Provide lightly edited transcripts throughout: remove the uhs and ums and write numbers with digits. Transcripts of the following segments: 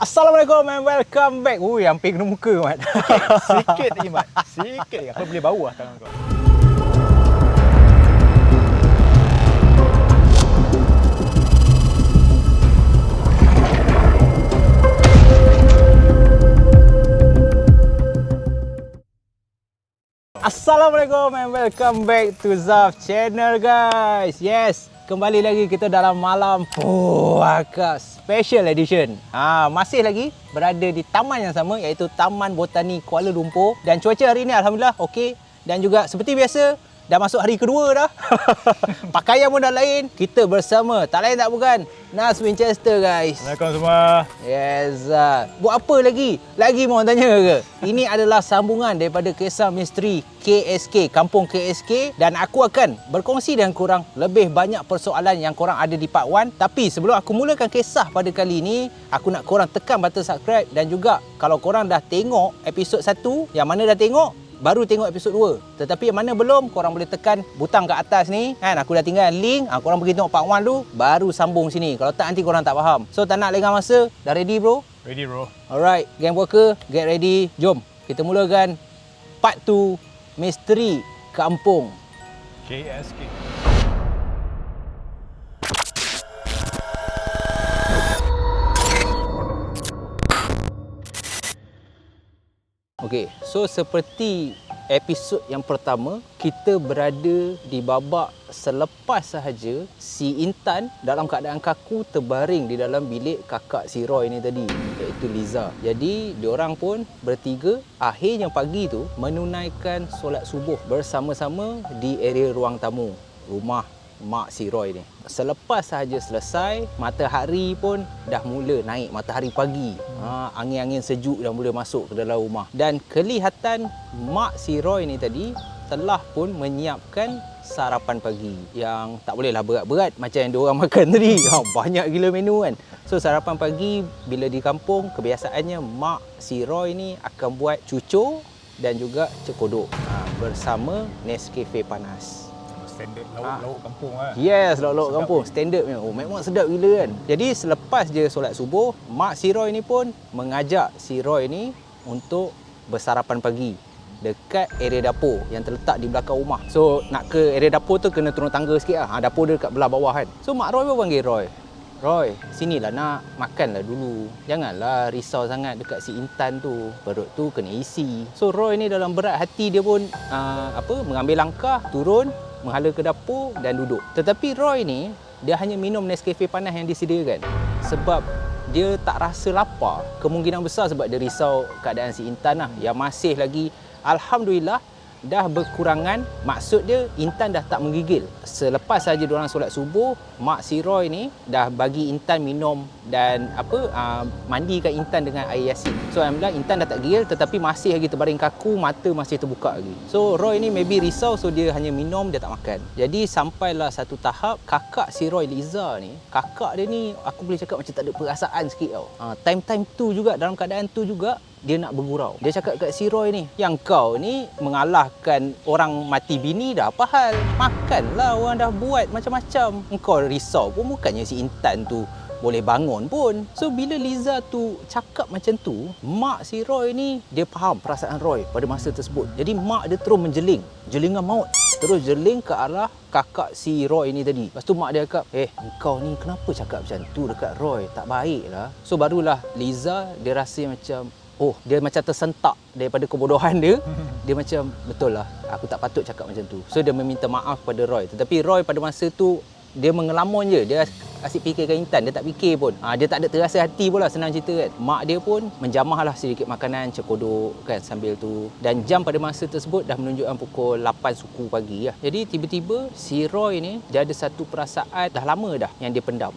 Assalamualaikum and welcome back. Hampir kena muka, Mat. Sikit lagi, Mat. Sikit lagi. Aku boleh bau lah tangan kau. Assalamualaikum and welcome back to Zaf Channel, guys. Yes, kembali lagi kita dalam malam puaka special edition. Masih lagi berada di taman yang sama, iaitu Taman Botani Kuala Lumpur. Dan cuaca hari ini alhamdulillah okey. Dan juga seperti biasa, dah masuk hari kedua dah. Pakaian pun dah lain. Kita bersama, tak lain tak bukan, Nas Winchester, guys. Assalamualaikum semua. Yes. Buat apa lagi? Lagi mau tanya ke? Ini adalah sambungan daripada kisah misteri KSK, Kampung KSK. Dan aku akan berkongsi dengan korang lebih banyak persoalan yang korang ada di part 1. Tapi sebelum aku mulakan kisah pada kali ini, aku nak korang tekan button subscribe. Dan juga kalau korang dah tengok episod 1, yang mana dah tengok, baru tengok episod 2. Tetapi yang mana belum, korang boleh tekan butang kat atas ni kan. Aku dah tinggal link. Korang pergi tengok part 1 dulu, baru sambung sini. Kalau tak, nanti korang tak faham. So tak nak lengah masa. Dah ready, bro? Ready, bro. Alright, geng worker, get ready. Jom kita mulakan part 2 misteri kampung KSK. Okey, so seperti episod yang pertama, kita berada di babak selepas sahaja si Intan dalam keadaan kaku terbaring di dalam bilik kakak si Roy ni tadi, iaitu Liza. Jadi diorang pun bertiga akhirnya pagi tu menunaikan solat subuh bersama-sama di area ruang tamu rumah mak si Roy ni. Selepas sahaja selesai, matahari pun dah mula naik, matahari pagi. Angin-angin sejuk dah mula masuk ke dalam rumah. Dan kelihatan mak si Roy ni tadi telah pun menyiapkan sarapan pagi yang tak bolehlah berat-berat macam yang diorang makan tadi. Banyak gila menu kan. So sarapan pagi bila di kampung, kebiasaannya mak si Roy ni akan buat cucur dan juga cekodok bersama Nescafe panas. Standard lauk kampung lah. Yes, lauk-lauk kampung. Standardnya. Memang sedap gila kan. Jadi selepas je solat subuh, mak si Roy ni pun mengajak si Roy ni untuk bersarapan pagi dekat area dapur yang terletak di belakang rumah. So nak ke area dapur tu kena turun tangga sikit lah. Dapur dia dekat belah bawah kan. So mak Roy pun panggil Roy. Roy, sinilah nak, makanlah dulu. Janganlah risau sangat dekat si Intan tu. Perut tu kena isi. So Roy ni dalam berat hati dia pun mengambil langkah, turun, menghala ke dapur dan duduk. Tetapi Roy ni, dia hanya minum Nescafe panas yang disediakan. Sebab dia tak rasa lapar. Kemungkinan besar sebab dia risau keadaan si Intan lah, yang masih lagi, alhamdulillah, dah berkurangan. Maksud dia, Intan dah tak menggigil. Selepas saja diorang solat subuh, mak si Roy ni dah bagi Intan minum dan mandikan Intan dengan air yasin. So alhamdulillah Intan dah tak gigil, tetapi masih lagi terbaring kaku, mata masih terbuka lagi. So Roy ni maybe risau, so dia hanya minum, dia tak makan. Jadi sampailah satu tahap, kakak si Roy, Liza ni, kakak dia ni aku boleh cakap macam tak ada perasaan sikit tau. Time-time tu juga, dalam keadaan tu juga, dia nak bergurau. Dia cakap kat si Roy ni, yang kau ni mengalahkan orang mati bini dah apa hal? Makanlah, orang dah buat macam-macam. Engkau risau pun bukannya si Intan tu boleh bangun pun. So bila Liza tu cakap macam tu, mak si Roy ni dia faham perasaan Roy pada masa tersebut. Jadi mak dia terus menjeling, jelingan maut. Terus jeling ke arah kakak si Roy ni tadi. Lepas tu mak dia cakap, engkau ni kenapa cakap macam tu dekat Roy? Tak baik lah. So barulah Liza dia rasa macam, dia macam tersentak daripada kebodohan dia. Dia macam, betul lah, aku tak patut cakap macam tu. So dia meminta maaf pada Roy. Tetapi Roy pada masa tu, dia mengelamun je. Dia asyik fikirkan Intan. Dia tak fikir pun. Dia tak ada terasa hati pun lah, senang cerita kan. Mak dia pun menjamahlah sedikit makanan, cekodok kan sambil tu. Dan jam pada masa tersebut dah menunjukkan pukul 8 suku pagi lah. Jadi tiba-tiba si Roy ni, dia ada satu perasaan dah lama dah yang dia pendam.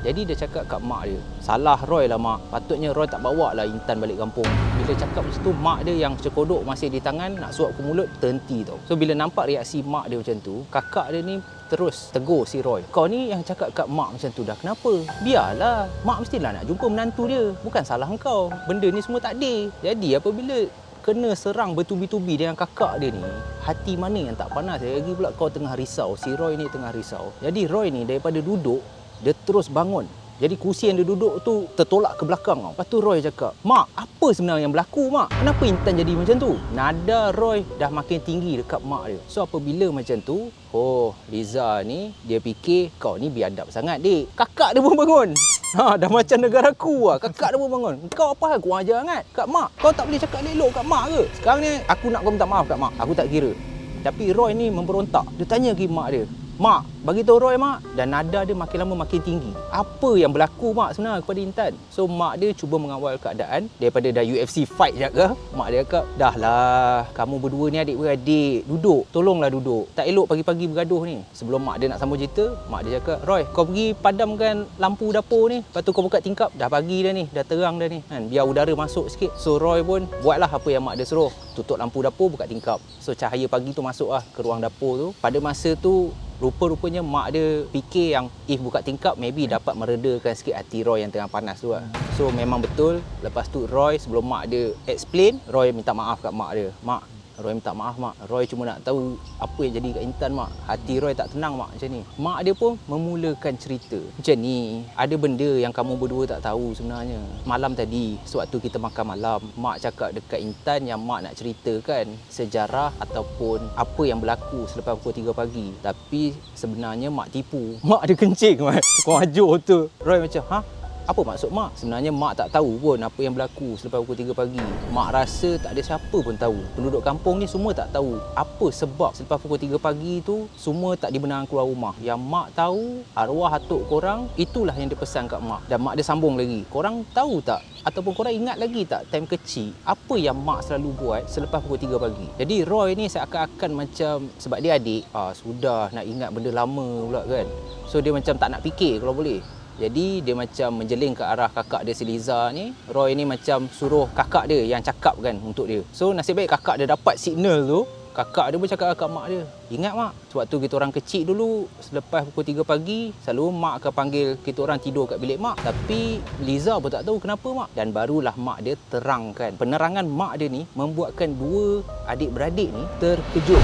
Jadi dia cakap kat mak dia, salah Roy lah mak, patutnya Roy tak bawa lah Intan balik kampung. Bila cakap macam tu, mak dia yang cekodok masih di tangan nak suap ke mulut, terhenti tau. So bila nampak reaksi mak dia macam tu, kakak dia ni terus tegur si Roy, kau ni yang cakap kat mak macam tu dah kenapa? Biarlah, mak mestilah nak jumpa menantu dia, bukan salah kau. Benda ni semua tak adil. Jadi apabila kena serang bertubi-tubi dengan kakak dia ni, hati mana yang tak panas? Lagi pula kau tengah risau, si Roy ni tengah risau. Jadi Roy ni daripada duduk, dia terus bangun. Jadi kursi yang dia duduk tu tertolak ke belakang tau. Lepas tu Roy cakap, "Mak, apa sebenarnya yang berlaku, Mak? Kenapa Intan jadi macam tu?" Nada Roy dah makin tinggi dekat mak dia. So apabila macam tu, oh, Liza ni dia fikir, "Kau ni biadab sangat, dik." Kakak dia pun bangun. Dah macam negaraku lah. Kakak dia pun bangun. "Kau apa hal kau ajar sangat kat mak? Kau tak boleh cakap elok kat mak ke? Sekarang ni aku nak kau minta maaf kat mak. Aku tak kira." Tapi Roy ni memberontak. Dia tanya ke mak dia, "Mak, bagi tahu Roy, Mak." Dan nada dia makin lama makin tinggi. Apa yang berlaku, Mak, sebenarnya kepada Intan? So mak dia cuba mengawal keadaan. Daripada dah UFC fight je ke, mak dia cakap, "Dah lah, kamu berdua ni adik-beradik. Duduk, tolonglah duduk. Tak elok pagi-pagi bergaduh ni." Sebelum mak dia nak sambung cerita, mak dia cakap, "Roy, kau pergi padamkan lampu dapur ni. Lepas tu kau buka tingkap. Dah pagi dah ni, dah terang dah ni. Kan? Biar udara masuk sikit." So Roy pun buatlah apa yang mak dia suruh. Tutup lampu dapur, buka tingkap. So cahaya pagi tu masuk lah ke ruang dapur tu. Pada masa tu, rupa-rupanya mak dia fikir yang if buka tingkap maybe dapat meredakan sikit hati Roy yang tengah panas tu lah. So memang betul. Lepas tu Roy sebelum mak dia explain, Roy minta maaf kat mak dia. "Mak, Roy minta maaf, Mak. Roy cuma nak tahu apa yang jadi kat Intan, Mak. Hati Roy tak tenang, Mak." Macam ni. Mak dia pun memulakan cerita. "Macam ni, ada benda yang kamu berdua tak tahu sebenarnya. Malam tadi, sewaktu kita makan malam, Mak cakap dekat Intan yang Mak nak ceritakan sejarah ataupun apa yang berlaku selepas pukul 3 pagi. Tapi sebenarnya Mak tipu." Mak dia kencing, Mak. Kau ajuk tu. Roy macam, "Ha? Apa maksud mak? Sebenarnya mak tak tahu pun apa yang berlaku selepas pukul 3 pagi. Mak rasa tak ada siapa pun tahu. Penduduk kampung ni semua tak tahu apa sebab selepas pukul 3 pagi tu semua tak dibenarkan keluar rumah. Yang mak tahu, arwah atuk korang, itulah yang dia pesan kat mak." Dan mak dia sambung lagi, "Korang tahu tak? Ataupun korang ingat lagi tak time kecil apa yang mak selalu buat selepas pukul 3 pagi?" Jadi Roy ni seakan-akan macam sebab dia adik, sudah nak ingat benda lama pula kan. So dia macam tak nak fikir kalau boleh. Jadi dia macam menjeling ke arah kakak dia si Liza ni. Roy ni macam suruh kakak dia yang cakap kan untuk dia. So nasib baik kakak dia dapat signal tu. Kakak dia pun cakap kat mak dia, "Ingat mak, sewaktu kita orang kecil dulu, selepas pukul 3 pagi, selalu mak akan panggil kita orang tidur kat bilik mak. Tapi Liza pun tak tahu kenapa mak." Dan barulah mak dia terangkan. Penerangan mak dia ni membuatkan dua adik-beradik ni terkejut.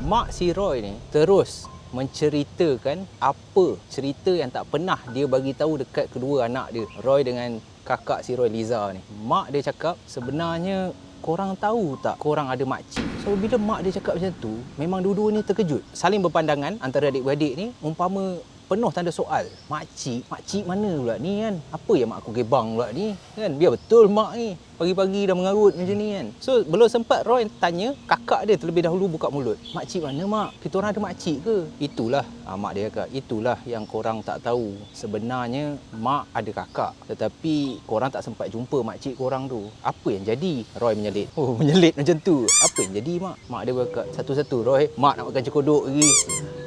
Mak si Roy ni terus menceritakan apa cerita yang tak pernah dia bagi tahu dekat kedua anak dia, Roy dengan kakak si Roy, Liza ni. Mak dia cakap, "Sebenarnya korang tahu tak korang ada makcik?" So bila mak dia cakap macam tu, memang dua-dua ni terkejut. Saling berpandangan antara adik-beradik ni, umpama penuh tanda soal. Makcik? Makcik mana pula ni kan? Apa yang mak aku gebang pula ni? Kan? Biar betul mak ni. Pagi-pagi dah mengarut macam ni kan. So belum sempat Roy tanya, kakak dia terlebih dahulu buka mulut. "Makcik mana mak? Kita orang ada makcik ke?" "Itulah," mak dia cakap, "itulah yang korang tak tahu. Sebenarnya mak ada kakak. Tetapi korang tak sempat jumpa makcik korang tu." "Apa yang jadi?" Roy menyelit. Oh, menyelit macam tu. "Apa yang jadi mak?" Mak dia berkata, "Satu-satu Roy, mak nak makan cekodok lagi.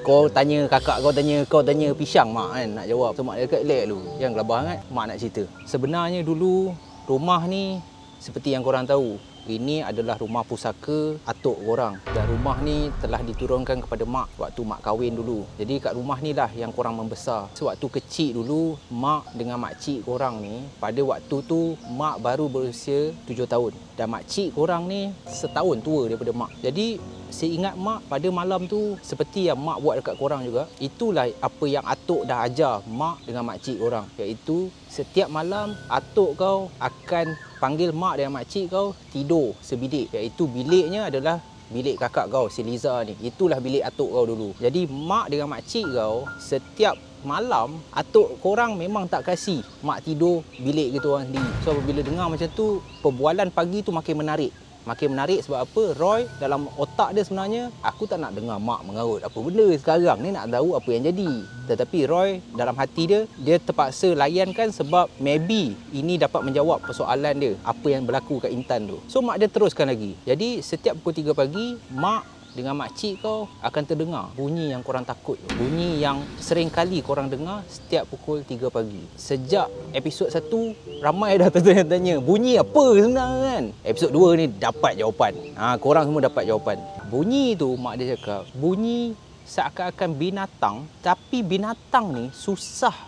Kau tanya kakak kau tanya pisang mak kan nak jawab." So mak dia kata, "Lek lu, yang gelabah sangat." Mak nak cerita. Sebenarnya dulu rumah ni seperti yang korang tahu, ini adalah rumah pusaka atuk korang. Dan rumah ni telah diturunkan kepada mak waktu mak kahwin dulu. Jadi kat rumah ni lah yang korang membesar. Sewaktu kecil dulu, mak dengan makcik korang ni, pada waktu tu mak baru berusia 7 tahun. Dan makcik korang ni setahun tua daripada mak. Jadi seingat mak, pada malam tu seperti yang mak buat dekat korang juga, itulah apa yang atuk dah ajar mak dengan makcik korang. Iaitu setiap malam atuk kau akan panggil mak dan makcik kau tidur sebilik. Iaitu biliknya adalah bilik kakak kau, si Liza ni. Itulah bilik atuk kau dulu. Jadi mak dengan makcik kau setiap malam atuk korang memang tak kasih mak tidur bilik kita orang sendiri. So bila dengar macam tu, perbualan pagi tu makin menarik. Makin menarik sebab apa? Roy dalam otak dia sebenarnya, aku tak nak dengar mak mengarut apa benda sekarang ni, nak tahu apa yang jadi. Tetapi Roy dalam hati dia terpaksa layankan sebab maybe ini dapat menjawab persoalan dia, apa yang berlaku kat Intan tu. So mak dia teruskan lagi. Jadi setiap pukul 3 pagi, mak dengan makcik kau akan terdengar bunyi yang korang takut tu. Bunyi yang sering kali korang dengar setiap pukul 3 pagi. Sejak episod 1, ramai dah tertanya-tanya, bunyi apa sebenarnya kan? Episod 2 ni dapat jawapan. Korang semua dapat jawapan. Bunyi tu, mak dia cakap, bunyi seakan-akan binatang, tapi binatang ni susah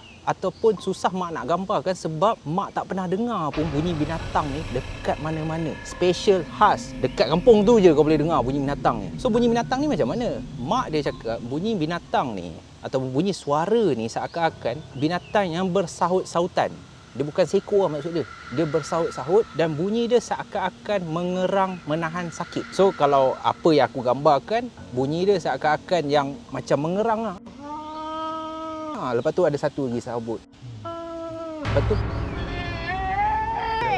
mak nak gambarkan sebab mak tak pernah dengar pun bunyi binatang ni dekat mana-mana. Special, khas, dekat kampung tu je kau boleh dengar bunyi binatang ni. So bunyi binatang ni macam mana? Mak dia cakap bunyi binatang ni ataupun bunyi suara ni seakan-akan binatang yang bersahut-sahutan. Dia bukan seko lah maksud dia. Dia bersahut-sahut dan bunyi dia seakan-akan mengerang menahan sakit. So kalau apa yang aku gambarkan, bunyi dia seakan-akan yang macam mengerang lah. Lepas tu ada satu lagi sabut. Lepas tu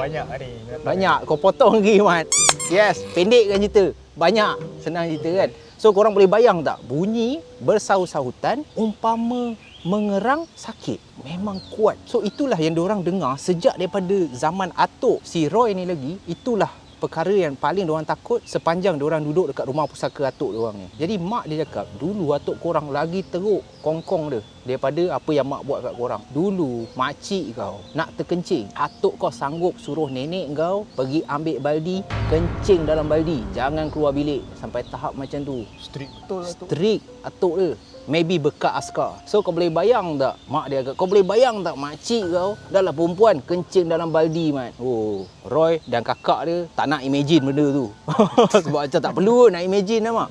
Banyak ni. banyak kau potong lagi Mat. Yes, pendekkan cerita. Banyak, senang cerita kan. So korang boleh bayang tak bunyi bersahut-sahutan umpama mengerang sakit. Memang kuat. So itulah yang diorang dengar sejak daripada zaman atuk si Roy ni lagi. Itulah perkara yang paling diorang takut sepanjang diorang duduk dekat rumah pusaka atuk diorang ni. Jadi mak dia cakap, dulu atuk korang lagi teruk kongkong dia daripada apa yang mak buat kat korang. Dulu makcik kau nak terkencing, atuk kau sanggup suruh nenek kau pergi ambil baldi, kencing dalam baldi, jangan keluar bilik. Sampai tahap macam tu. Strict betul lah tu. Strict atuk dia. Maybe bekas askar. So kau boleh bayang tak mak dia, kau boleh bayang tak makcik kau dah lah perempuan kencing dalam baldi Mat. Oh, Roy dan kakak dia tak nak imagine benda tu. Sebab macam tak perlu nak imagine lah mak.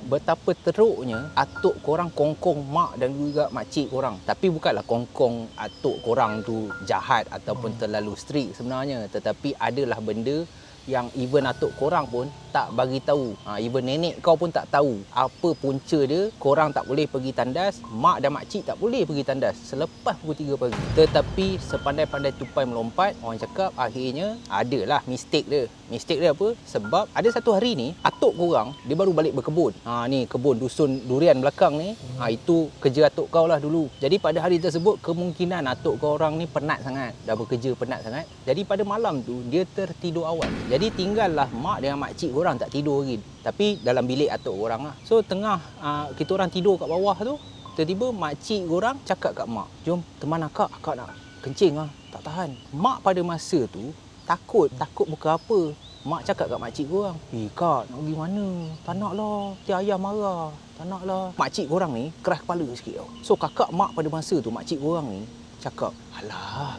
Betapa teruknya atuk korang kongkong mak dan juga makcik korang. Tapi bukanlah kongkong atuk korang tu jahat ataupun terlalu strict sebenarnya. Tetapi adalah benda yang even atuk korang pun tak bagi tahu. Even nenek kau pun tak tahu apa punca dia. Korang tak boleh pergi tandas, mak dan makcik tak boleh pergi tandas selepas pukul 3 pagi. Tetapi sepandai-pandai tupai melompat, orang cakap akhirnya adalah mistake dia. Mistake dia apa? Sebab ada satu hari ni atuk korang dia baru balik berkebun. Ni kebun dusun durian belakang ni. Itu kerja atuk kau lah dulu. Jadi pada hari tersebut kemungkinan atuk kau orang ni penat sangat. Dah bekerja penat sangat. Jadi pada malam tu dia tertidur awal. Jadi tinggallah mak dengan makcik korang tak tidur lagi. Tapi dalam bilik atuk korang lah. So tengah kita orang tidur kat bawah tu, tiba-tiba makcik korang cakap kat mak, jom teman akak nak kencing lah, tak tahan. Mak pada masa tu takut muka apa. Mak cakap kat makcik korang, kak nak pergi mana? Tak nak lah, nanti ayah marah. Tak nak lah. Makcik korang ni keras kepala sikit tau. So kakak mak pada masa tu, makcik korang ni cakap, alah,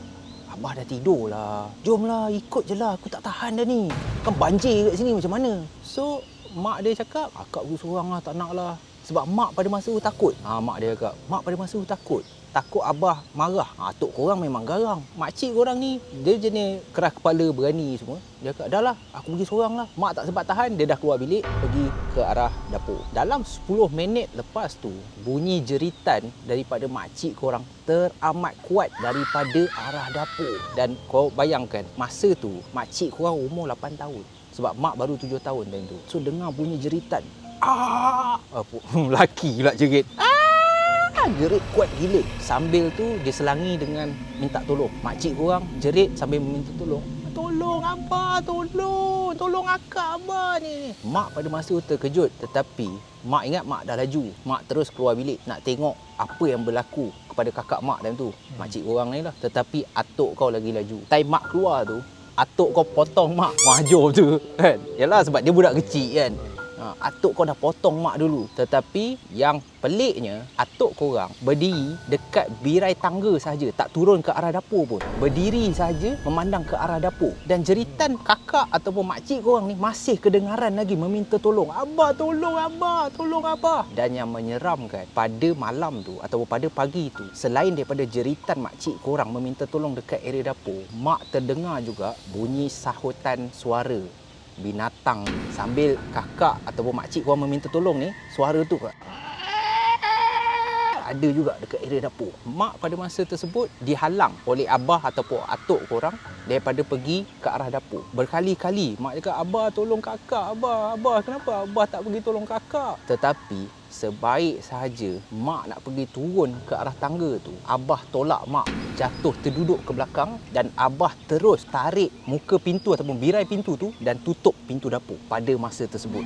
abah dah tidur lah. Jomlah, ikut je lah. Aku tak tahan dah ni. Kan banjir kat sini macam mana? So, mak dia cakap, akak pergi seorang lah, tak nak lah. Sebab mak pada masa tu takut. Mak dia cakap, mak pada masa tu takut. Takut abah marah. Atuk korang memang garang. Makcik korang ni, dia jenis keras kepala, berani semua. Dia cakap, dah lah, aku pergi seorang lah. Mak tak sempat tahan, dia dah keluar bilik, pergi ke arah dapur. Dalam 10 minit lepas tu, bunyi jeritan daripada makcik korang teramat kuat daripada arah dapur. Dan kau bayangkan, masa tu, makcik korang umur 8 tahun. Sebab mak baru 7 tahun time tu. So, dengar bunyi jeritan. Laki pula jerit. Jerit kuat gila. Sambil tu dia selangi dengan minta tolong. Makcik korang jerit sambil meminta tolong. Tolong abah, tolong akak abah ni. Mak pada masa tu terkejut, tetapi mak ingat mak dah laju. Mak terus keluar bilik nak tengok apa yang berlaku kepada kakak mak time tu. Makcik korang ni lah. Tetapi atuk kau lagi laju. Time mak keluar tu, atuk kau potong mak. Wajur tu kan. Yalah sebab dia budak kecil kan. Atuk kau dah potong mak dulu. Tetapi yang peliknya, atuk korang berdiri dekat birai tangga saja, tak turun ke arah dapur pun. Berdiri saja memandang ke arah dapur. Dan jeritan kakak ataupun makcik korang ni masih kedengaran lagi meminta tolong. Abah, tolong abah, tolong abah. Dan yang menyeramkan, pada malam tu ataupun pada pagi tu, selain daripada jeritan makcik korang meminta tolong dekat area dapur, mak terdengar juga bunyi sahutan suara binatang. Sambil kakak ataupun makcik korang meminta tolong ni, suara tu ada juga dekat area dapur. Mak pada masa tersebut dihalang oleh abah ataupun atuk korang daripada pergi ke arah dapur. Berkali-kali mak cakap, abah tolong kakak, abah kenapa abah tak pergi tolong kakak? Tetapi sebaik sahaja mak nak pergi turun ke arah tangga tu, abah tolak mak, jatuh terduduk ke belakang dan abah terus tarik muka pintu ataupun birai pintu tu dan tutup pintu dapur pada masa tersebut.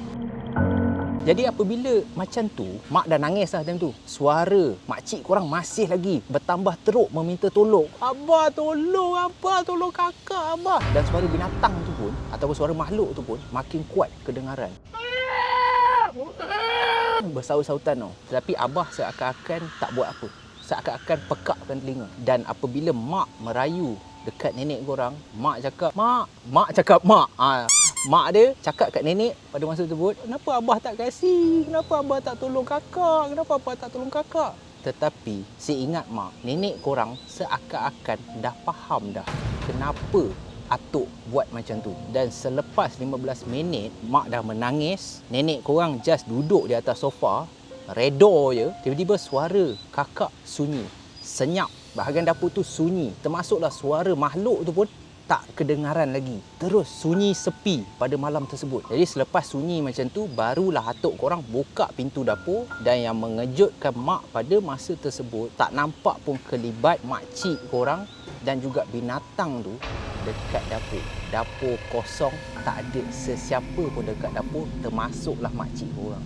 Jadi apabila macam tu, mak dah nangis lah time tu. Suara makcik korang masih lagi bertambah teruk meminta tolong. Abah tolong kakak abah. Dan suara binatang tu pun ataupun suara makhluk tu pun makin kuat kedengaran. Bersahut-sahutan tau. Tetapi abah seakan-akan tak buat apa. Seakan-akan pekakkan telinga. Dan apabila mak merayu dekat nenek korang, mak cakap, mak. Mak dia cakap kat nenek pada masa tersebut, kenapa abah tak kasih? Kenapa abah tak tolong kakak? Kenapa abah tak tolong kakak? Tetapi seingat mak, nenek korang seakan-akan dah faham dah kenapa atuk buat macam tu. Dan selepas 15 minit, mak dah menangis, nenek korang just duduk di atas sofa, redha je, tiba-tiba suara kakak sunyi, senyap. Bahagian dapur tu sunyi, termasuklah suara makhluk tu pun tak kedengaran lagi. Terus sunyi sepi pada malam tersebut. Jadi selepas sunyi macam tu, barulah atuk korang buka pintu dapur. Dan yang mengejutkan mak pada masa tersebut, tak nampak pun kelibat makcik korang dan juga binatang tu dekat dapur. Dapur kosong, tak ada sesiapa pun dekat dapur, termasuklah makcik korang.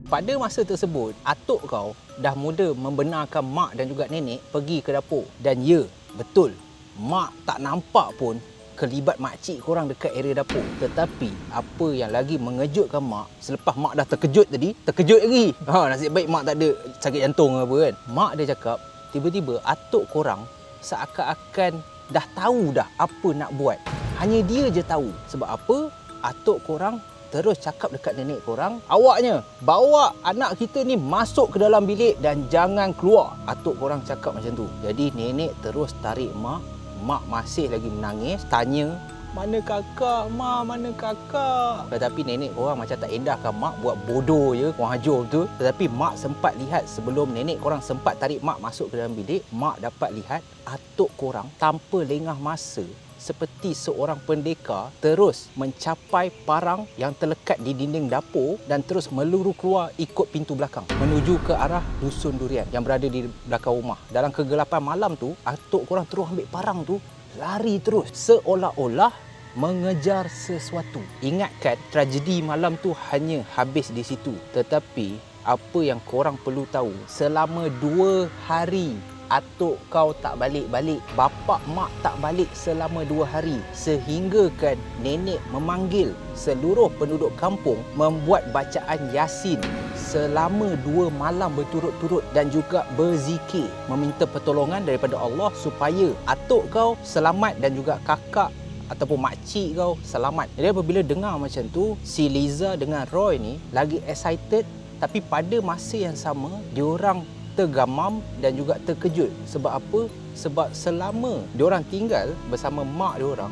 Pada masa tersebut, atuk kau dah mula membenarkan mak dan juga nenek pergi ke dapur. Dan ya, betul, mak tak nampak pun kelibat makcik korang dekat area dapur. Tetapi apa yang lagi mengejutkan mak, selepas mak dah terkejut tadi, terkejut lagi. Nasib baik mak tak ada sakit jantung ke apa kan. Mak dia cakap, tiba-tiba atuk korang seakan-akan dah tahu dah apa nak buat. Hanya dia je tahu. Sebab apa? Atuk korang terus cakap dekat nenek korang, awaknya bawa anak kita ni masuk ke dalam bilik dan jangan keluar. Atuk korang cakap macam tu. Jadi nenek terus tarik mak. Mak masih lagi menangis, tanya, mana kakak, mak, mana kakak? Tetapi nenek korang macam tak endahkan mak, buat bodoh je, kurang ajar betul. Tetapi mak sempat lihat sebelum nenek korang sempat tarik mak masuk ke dalam bilik, mak dapat lihat atuk korang tanpa lengah masa, seperti seorang pendekar, terus mencapai parang yang terlekat di dinding dapur dan terus meluru keluar ikut pintu belakang menuju ke arah dusun durian yang berada di belakang rumah. Dalam kegelapan malam tu, atuk korang terus ambil parang tu, lari terus seolah-olah mengejar sesuatu. Ingatkan, tragedi malam tu hanya habis di situ. Tetapi apa yang korang perlu tahu, selama 2 hari atuk kau tak balik-balik, bapak mak tak balik selama 2 hari, sehingga kan nenek memanggil seluruh penduduk kampung membuat bacaan Yasin selama 2 malam berturut-turut dan juga berzikir meminta pertolongan daripada Allah supaya atuk kau selamat dan juga kakak ataupun makcik kau selamat. Jadi apabila dengar macam tu, si Liza dengan Roy ni lagi excited, tapi pada masa yang sama diorang tergamam dan juga terkejut. Sebab apa? Sebab selama diorang tinggal bersama mak diorang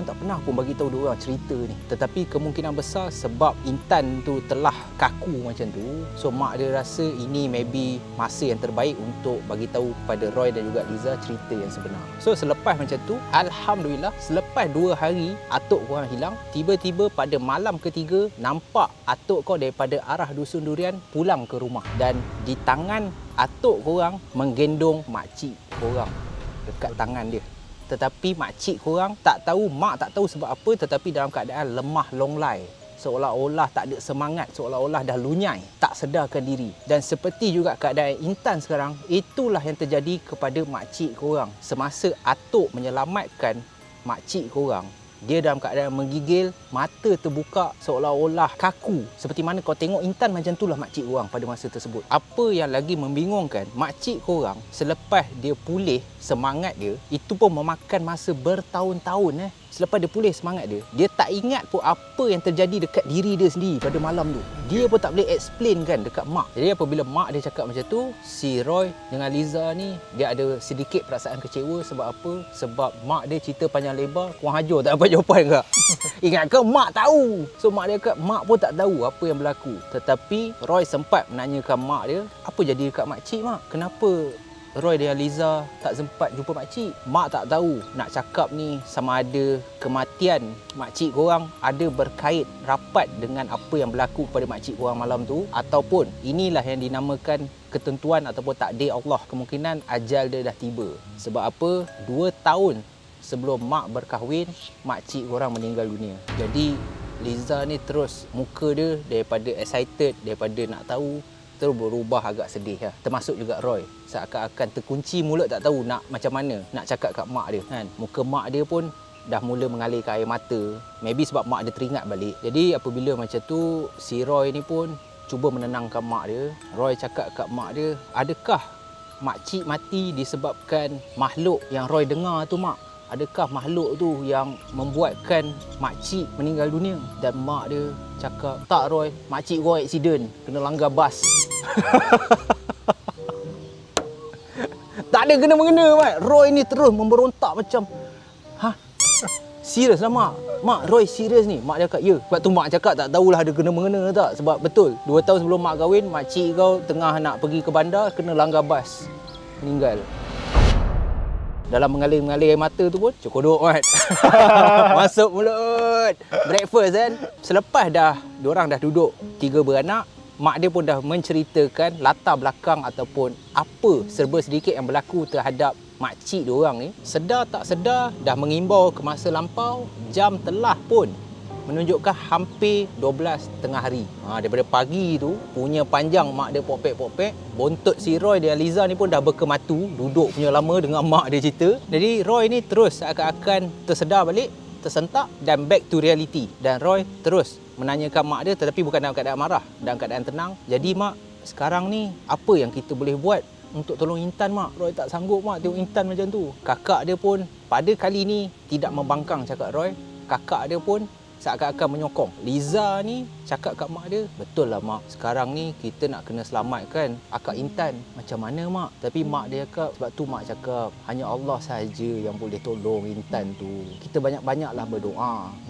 tak pernah pun bagi tahu diorang cerita ni. Tetapi kemungkinan besar sebab Intan tu telah kaku macam tu, so mak dia rasa ini maybe masa yang terbaik untuk bagi tahu pada Roy dan juga Liza cerita yang sebenar. So selepas macam tu, alhamdulillah, selepas 2 hari atuk korang hilang, tiba-tiba pada malam ketiga nampak atuk kau daripada arah dusun durian pulang ke rumah. Dan di tangan atuk korang menggendong makcik korang dekat tangan dia. Tetapi makcik korang tak tahu, mak tak tahu sebab apa, tetapi dalam keadaan lemah longlai, seolah-olah tak ada semangat, seolah-olah dah lunyai, tak sedarkan diri. Dan seperti juga keadaan Intan sekarang, itulah yang terjadi kepada makcik korang. Semasa atuk menyelamatkan makcik korang, dia dalam keadaan menggigil, mata terbuka seolah-olah kaku. Seperti mana kau tengok Intan, macam itulah makcik korang pada masa tersebut. Apa yang lagi membingungkan, makcik korang selepas dia pulih semangat dia, itu pun memakan masa bertahun-tahun. Selepas dia pulih semangat dia tak ingat pun apa yang terjadi dekat diri dia sendiri pada malam tu. Dia pun tak boleh explain kan dekat mak. Jadi apabila mak dia cakap macam tu, si Roy dengan Liza ni dia ada sedikit perasaan kecewa. Sebab apa? Sebab mak dia cerita panjang lebar, kurang ajar tak dapat jawapan kak. Ingatkan mak tahu. So mak dia cakap mak pun tak tahu apa yang berlaku. Tetapi Roy sempat menanyakan mak dia, apa jadi dekat makcik mak? Kenapa Roy dan Liza tak sempat jumpa makcik? Mak tak tahu nak cakap ni sama ada kematian makcik korang ada berkait rapat dengan apa yang berlaku pada makcik korang malam tu, ataupun inilah yang dinamakan ketentuan ataupun takdir Allah. Kemungkinan ajal dia dah tiba. Sebab apa? 2 tahun sebelum mak berkahwin, makcik korang meninggal dunia. Jadi Liza ni terus muka dia daripada excited, daripada nak tahu, terus berubah agak sedih lah. Termasuk juga Roy, seakan-akan terkunci mulut, tak tahu nak macam mana nak cakap kat mak dia kan. Muka mak dia pun dah mula mengalirkan air mata. Maybe sebab mak dia teringat balik. Jadi apabila macam tu, si Roy ni pun cuba menenangkan mak dia. Roy cakap kat mak dia, adakah makcik mati disebabkan makhluk yang Roy dengar tu mak? adakah makhluk tu yang membuatkan makcik meninggal dunia? Dan mak dia cakap, tak Roy, makcik kau accident, kena langgar bas. Tak ada kena-mengena, Mat. Roy ni terus memberontak macam, hah? Serius lah mak? Mak, Roy serius ni? Mak dia cakap, ya. Sebab tu mak cakap tak tahulah ada kena-mengena tak. Sebab betul, 2 tahun sebelum mak kahwin, makcik kau tengah nak pergi ke bandar, kena langgar bas, meninggal. Dalam mengalir-mengalir air mata tu pun, cokodok, Mat. Masuk mulut. Breakfast kan. Selepas diorang dah duduk 3 beranak, mak dia pun dah menceritakan latar belakang ataupun apa serba sedikit yang berlaku terhadap makcik diorang ni. Sedar tak sedar dah mengimbau ke masa lampau, jam telah pun menunjukkan hampir 12 tengah hari. Daripada pagi tu, punya panjang mak dia popek-popek, bontot si Roy dan Liza ni pun dah berkematu, duduk punya lama dengan mak dia cerita. Jadi Roy ni terus akan tersedar balik, tersentak dan back to reality. Dan Roy terus menanyakan mak dia, tetapi bukan dalam keadaan marah, dalam keadaan tenang. Jadi mak, sekarang ni apa yang kita boleh buat untuk tolong Intan, mak? Roy tak sanggup, mak, tengok Intan macam tu. Kakak dia pun pada kali ni tidak membangkang cakap Roy. Kakak dia pun seakan-akan menyokong. Liza ni cakap kat mak dia, betul lah mak, sekarang ni kita nak kena selamatkan akak Intan. Macam mana mak? Tapi mak dia cakap, sebab tu mak cakap, hanya Allah sahaja yang boleh tolong Intan tu. Kita banyak-banyaklah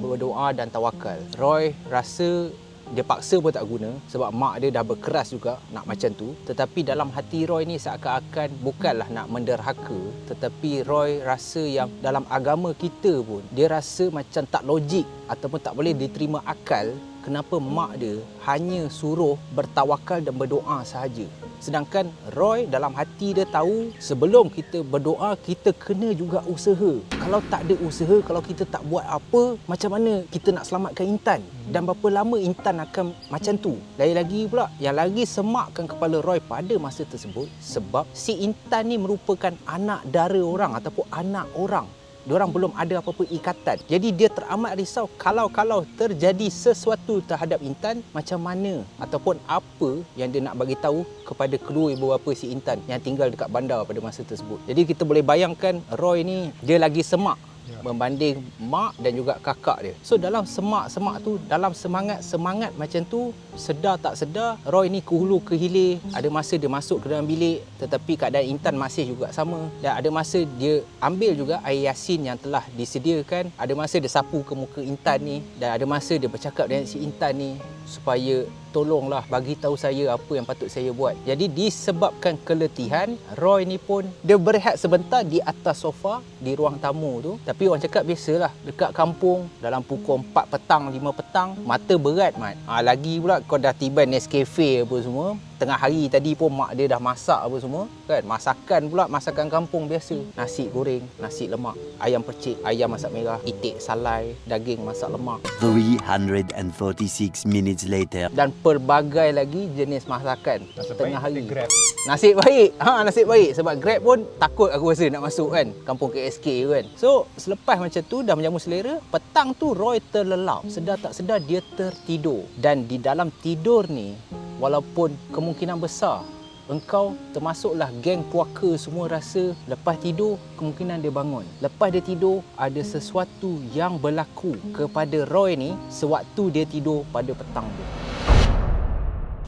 berdoa dan tawakal. Roy rasa dia paksa pun tak guna sebab mak dia dah berkeras juga nak macam tu. Tetapi dalam hati Roy ni seakan-akan bukanlah nak menderhaka, tetapi Roy rasa yang dalam agama kita pun dia rasa macam tak logik ataupun tak boleh diterima akal kenapa mak dia hanya suruh bertawakal dan berdoa sahaja. Sedangkan Roy dalam hati dia tahu sebelum kita berdoa, kita kena juga usaha. Kalau tak ada usaha, kalau kita tak buat apa, macam mana kita nak selamatkan Intan? Dan berapa lama Intan akan macam tu? Lagi-lagi pula, yang lagi semakkan kepala Roy pada masa tersebut, sebab si Intan ni merupakan anak dara orang ataupun anak orang. Diorang belum ada apa-apa ikatan. Jadi dia teramat risau kalau terjadi sesuatu terhadap Intan, macam mana ataupun apa yang dia nak bagi tahu kepada kedua ibu bapa si Intan yang tinggal dekat bandar pada masa tersebut. Jadi kita boleh bayangkan Roy ni dia lagi semak membanding mak dan juga kakak dia. So dalam semak-semak tu, dalam semangat macam tu, sedar tak sedar Roy ni ke hulu ke hilir. Ada masa dia masuk ke dalam bilik tetapi keadaan Intan masih juga sama. Dan ada masa dia ambil juga air yasin yang telah disediakan. Ada masa dia sapu ke muka Intan ni, dan ada masa dia bercakap dengan si Intan ni supaya tolonglah bagi tahu saya apa yang patut saya buat. Jadi disebabkan keletihan, Roy ni pun dia berehat sebentar di atas sofa di ruang tamu tu. Tapi orang cakap biasalah dekat kampung dalam pukul 4 petang, 5 petang, mata berat, Mat. Lagi pula kau dah tiba Nescafe apa semua. Tengah hari tadi pun mak dia dah masak apa semua kan. Masakan pula masakan kampung biasa. Nasi goreng, nasi lemak, ayam percik, ayam masak merah, itik salai, daging masak lemak. 346 minutes later. Dan pelbagai lagi jenis masakan tengah hari. Grab. Nasib baik. Nasib baik sebab Grab pun takut aku rasa nak masuk kan kampung KSK kan. So selepas macam tu dah menjamu selera, petang tu Roy terlelap. Sedar tak sedar dia tertidur. Dan di dalam tidur ni, walaupun kemungkinan besar engkau termasuklah geng puaka semua rasa lepas tidur kemungkinan dia bangun. Lepas dia tidur ada sesuatu yang berlaku kepada Roy ni sewaktu dia tidur pada petang tu.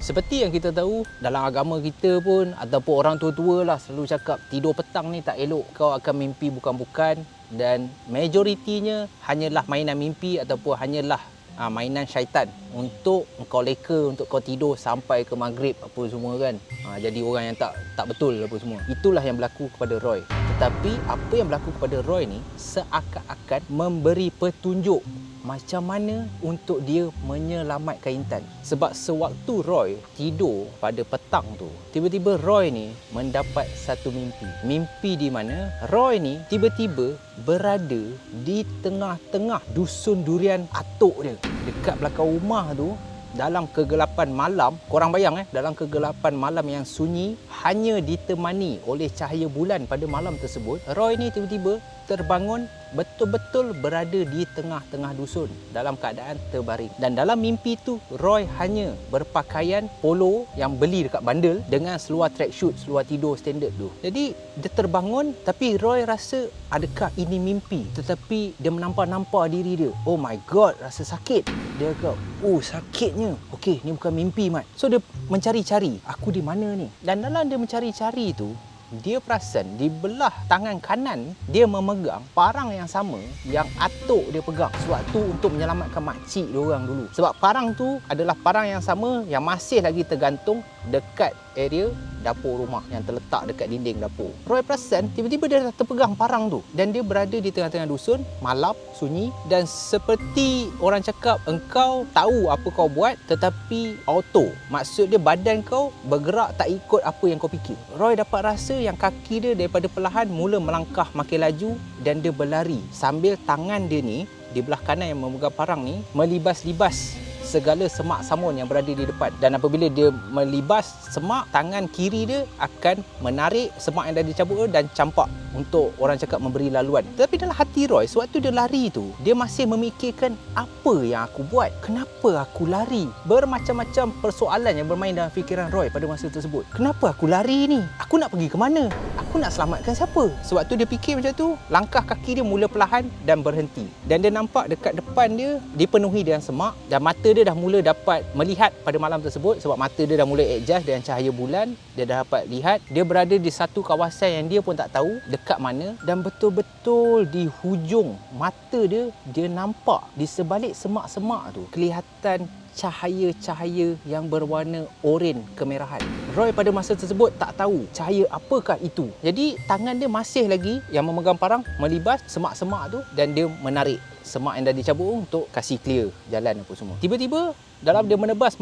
Seperti yang kita tahu dalam agama kita pun ataupun orang tua-tua lah selalu cakap tidur petang ni tak elok, kau akan mimpi bukan-bukan, dan majoritinya hanyalah mainan mimpi ataupun hanyalah mainan syaitan untuk kau leka, untuk kau tidur sampai ke maghrib apa semua kan. Jadi orang yang tak betul apa semua. Itulah yang berlaku kepada Roy. Tetapi apa yang berlaku kepada Roy ni seakan-akan memberi petunjuk macam mana untuk dia menyelamatkan Intan. Sebab sewaktu Roy tidur pada petang tu, tiba-tiba Roy ni mendapat satu mimpi. Mimpi di mana Roy ni tiba-tiba berada di tengah-tengah dusun durian atuk dia. Dekat belakang rumah tu, dalam kegelapan malam, korang bayang dalam kegelapan malam yang sunyi, hanya ditemani oleh cahaya bulan pada malam tersebut, Roy ni tiba-tiba terbangun betul-betul berada di tengah-tengah dusun dalam keadaan terbaring. Dan dalam mimpi tu Roy hanya berpakaian polo yang beli dekat bandel dengan seluar tracksuit, seluar tidur standard tu. Jadi dia terbangun tapi Roy rasa adakah ini mimpi? Tetapi dia menampak-nampak diri dia. Oh my god, rasa sakit. Dia kata, oh sakitnya. Okey, ni bukan mimpi Mat. So dia mencari-cari, aku di mana ni? Dan dalam dia mencari-cari tu, dia perasan di belah tangan kanan dia memegang parang yang sama yang atuk dia pegang sewaktu untuk menyelamatkan makcik dia orang dulu. Sebab parang tu adalah parang yang sama yang masih lagi tergantung dekat area dapur rumah yang terletak dekat dinding dapur. Roy perasan tiba-tiba dia dah terpegang parang tu dan dia berada di tengah-tengah dusun, malam, sunyi, dan seperti orang cakap engkau tahu apa kau buat tetapi auto. Maksud dia badan kau bergerak tak ikut apa yang kau fikir. Roy dapat rasa yang kaki dia daripada perlahan mula melangkah makin laju dan dia berlari sambil tangan dia ni di belah kanan yang memegang parang ni melibas-libas segala semak samun yang berada di depan. Dan apabila dia melibas semak, tangan kiri dia akan menarik semak yang dah dicabut tu dan campak untuk orang cakap memberi laluan. Tetapi dalam hati Roy, sewaktu dia lari tu, dia masih memikirkan apa yang aku buat? Kenapa aku lari? Bermacam-macam persoalan yang bermain dalam fikiran Roy pada masa tersebut. Kenapa aku lari ni? Aku nak pergi ke mana? Aku nak selamatkan siapa? Sewaktu dia fikir macam tu, langkah kaki dia mula perlahan dan berhenti. Dan dia nampak dekat depan dia dipenuhi dengan semak dan mata dia dah mula dapat melihat pada malam tersebut sebab mata dia dah mula adjust dengan cahaya bulan. Dia dah dapat lihat dia berada di satu kawasan yang dia pun tak tahu dekat mana, dan betul-betul di hujung mata dia nampak di sebalik semak-semak tu kelihatan cahaya-cahaya yang berwarna oren kemerahan. Roy pada masa tersebut tak tahu cahaya apakah itu. Jadi tangan dia masih lagi yang memegang parang melibas semak-semak tu dan dia menarik semak yang dah dicabut untuk kasih clear jalan apa semua. Tiba-tiba dalam dia menebas,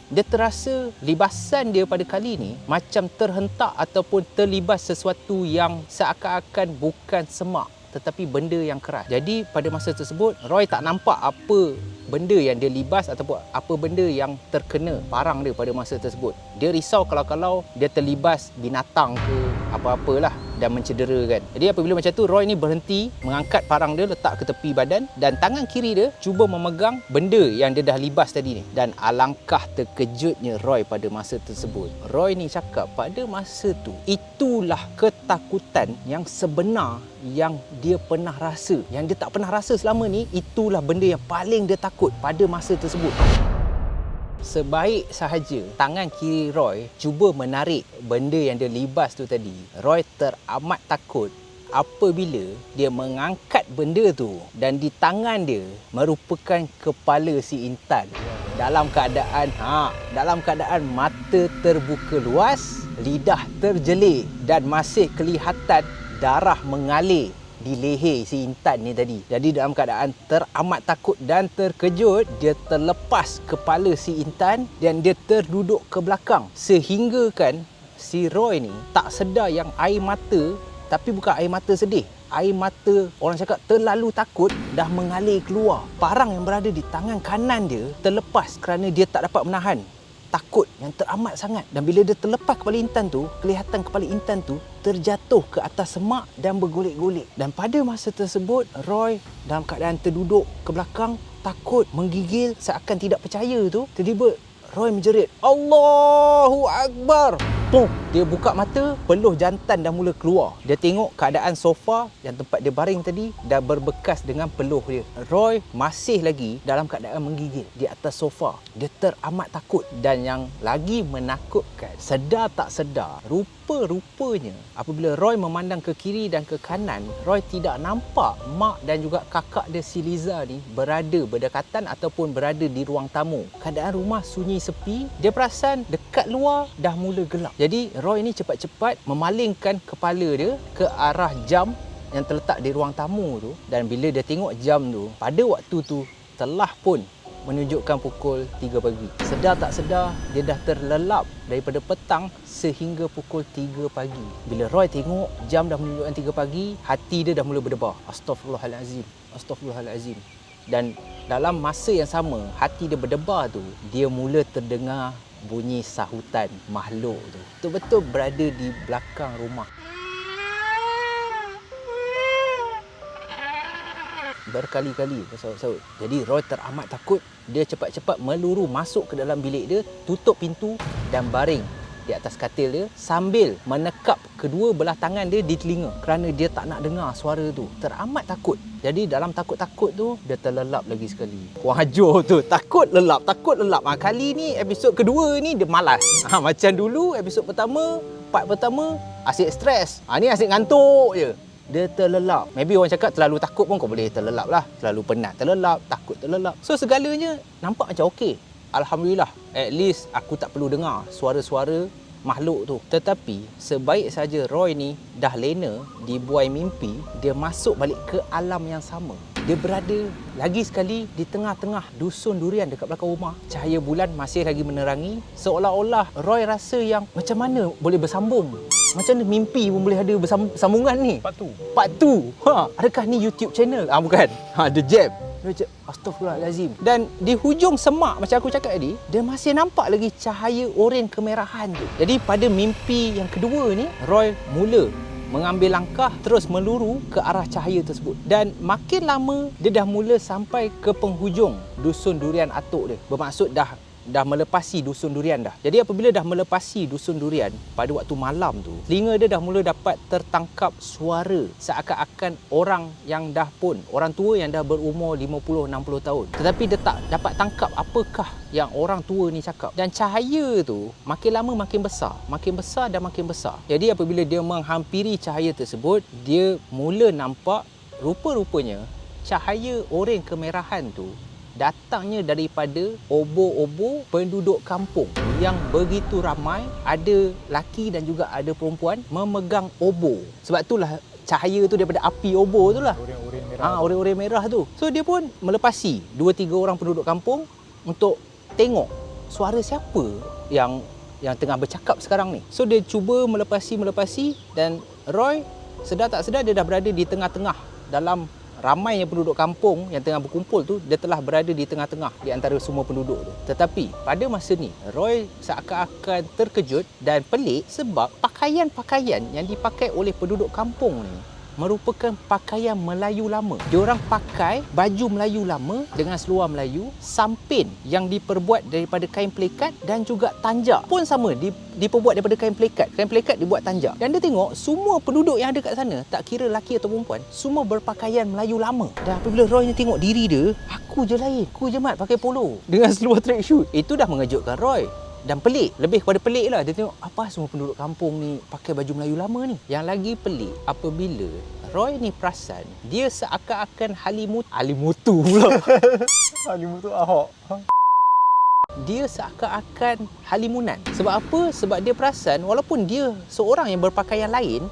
dia terasa libasan dia pada kali ni macam terhentak ataupun terlibas sesuatu yang seakan-akan bukan semak tetapi benda yang keras. Jadi pada masa tersebut Roy tak nampak apa benda yang dia libas ataupun apa benda yang terkena parang dia pada masa tersebut. Dia risau kalau dia terlibas binatang ke apa-apalah dan mencederakan. Jadi apabila macam tu, Roy ni berhenti, mengangkat parang dia letak ke tepi badan dan tangan kiri dia cuba memegang benda yang dia dah libas tadi ni. Dan alangkah terkejutnya Roy pada masa tersebut. Roy ni cakap pada masa tu, itulah ketakutan yang sebenar yang dia pernah rasa. Yang dia tak pernah rasa selama ni, itulah benda yang paling dia takut pada masa tersebut. Sebaik sahaja tangan kiri Roy cuba menarik benda yang dia libas tu tadi, Roy teramat takut apabila dia mengangkat benda tu dan di tangan dia merupakan kepala si Intan dalam keadaan mata terbuka luas, lidah terjelik dan masih kelihatan darah mengalir di leher si Intan ni tadi. Jadi dalam keadaan teramat takut dan terkejut, dia terlepas kepala si Intan dan dia terduduk ke belakang. Sehingga kan si Roy ni tak sedar yang air mata, tapi bukan air mata sedih, air mata orang cakap terlalu takut dah mengalir keluar. Parang yang berada di tangan kanan dia terlepas kerana dia tak dapat menahan takut yang teramat sangat. Dan bila dia terlepas kepala Intan tu, kelihatan kepala Intan tu terjatuh ke atas semak dan bergolek-golek. Dan pada masa tersebut, Roy dalam keadaan terduduk ke belakang, takut, menggigil, seakan tidak percaya tu. Tiba-tiba Roy menjerit, Allahu Akbar. Pum, dia buka mata, peluh jantan dah mula keluar. Dia tengok keadaan sofa yang tempat dia baring tadi dah berbekas dengan peluh dia. Roy masih lagi dalam keadaan menggigil di atas sofa. Dia teramat takut. Dan yang lagi menakutkan, sedar tak sedar, rupa-rupanya apabila Roy memandang ke kiri dan ke kanan, Roy tidak nampak mak dan juga kakak dia si Liza ni berada berdekatan ataupun berada di ruang tamu. Keadaan rumah sunyi sepi. Dia perasan dekat luar dah mula gelap. Jadi Roy ni cepat-cepat memalingkan kepala dia ke arah jam yang terletak di ruang tamu tu. Dan bila dia tengok jam tu, pada waktu tu telah pun menunjukkan pukul 3 pagi. Sedar tak sedar, dia dah terlelap daripada petang sehingga pukul 3 pagi. Bila Roy tengok jam dah menunjukkan 3 pagi, hati dia dah mula berdebar. Astagfirullahalazim, astagfirullahalazim. Dan dalam masa yang sama, hati dia berdebar tu, dia mula terdengar bunyi sahutan makhluk tu. Betul-betul berada di belakang rumah. berkali-kali bersaut-saut. Jadi Roy teramat takut. Dia cepat-cepat meluru masuk ke dalam bilik dia, tutup pintu dan baring di atas katil dia sambil menekap kedua belah tangan dia di telinga kerana dia tak nak dengar suara tu. Teramat takut. Jadi dalam takut-takut tu, dia terlelap lagi sekali. Wajar tu, takut lelap. Kali ni episod kedua ni dia malas. Macam dulu episod pertama, part pertama asyik stres. Ni asyik ngantuk je. Dia terlelap. Maybe orang cakap terlalu takut pun kau boleh terlelap lah. Terlalu penat terlelap, takut terlelap. So segalanya nampak macam okey. Alhamdulillah, at least aku tak perlu dengar suara-suara makhluk tu. Tetapi sebaik saja Roy ni dah lena di buai mimpi, dia masuk balik ke alam yang sama. Dia berada lagi sekali di tengah-tengah dusun durian dekat belakang rumah. Cahaya bulan masih lagi menerangi. Seolah-olah Roy rasa yang macam mana boleh bersambung. Macam mana mimpi pun boleh ada bersambungan ni. Part 2. Adakah ni YouTube channel? Bukan. The Jam. Astaghfirullahalazim. Dan di hujung semak macam aku cakap tadi, dia masih nampak lagi cahaya oren kemerahan tu. Jadi pada mimpi yang kedua ni, Roy mula mengambil langkah terus meluru ke arah cahaya tersebut. Dan makin lama dia dah mula sampai ke penghujung dusun durian atuk dia. Bermaksud dah melepasi dusun durian dah. Jadi apabila dah melepasi dusun durian pada waktu malam tu, telinga dia dah mula dapat tertangkap suara seakan-akan orang tua yang dah berumur 50-60 tahun. Tetapi dia tak dapat tangkap apakah yang orang tua ni cakap. Dan cahaya tu makin lama makin besar dan makin besar. Jadi apabila dia menghampiri cahaya tersebut, dia mula nampak rupa-rupanya cahaya oren kemerahan tu datangnya daripada obor-obor penduduk kampung yang begitu ramai, ada laki dan juga ada perempuan memegang obor. Sebab itulah cahaya tu daripada api obor tu lah. Oren-oren merah. Oren-oren merah tu. So dia pun melepasi 2-3 orang penduduk kampung untuk tengok suara siapa yang tengah bercakap sekarang ni. So dia cuba melepasi dan Roy sedar tak sedar dia dah berada di tengah-tengah dalam ramainya penduduk kampung yang tengah berkumpul tu. Dia telah berada di tengah-tengah di antara semua penduduk tu. Tetapi pada masa ni Roy seakan-akan terkejut dan pelik sebab pakaian-pakaian yang dipakai oleh penduduk kampung ni merupakan pakaian Melayu lama. Diorang pakai baju Melayu lama dengan seluar Melayu, sampin yang diperbuat daripada kain pelikat dan juga tanjak pun sama diperbuat daripada kain pelikat. Kain pelikat dibuat tanjak. Dan dia tengok semua penduduk yang ada kat sana, tak kira lelaki atau perempuan, semua berpakaian Melayu lama. Dan apabila Roy ni tengok diri dia, aku je lain. Aku je mat pakai polo dengan seluar track shoot. Itu dah mengejutkan Roy. Dan pelik, lebih kepada pelik lah. Dia tengok apa semua penduduk kampung ni pakai baju Melayu lama ni. Yang lagi pelik apabila Roy ni perasan dia seakan-akan Halimutu pula. Halimutu Ahok. Dia seakan-akan halimunan. Sebab apa? Sebab dia perasan walaupun dia seorang yang berpakaian lain,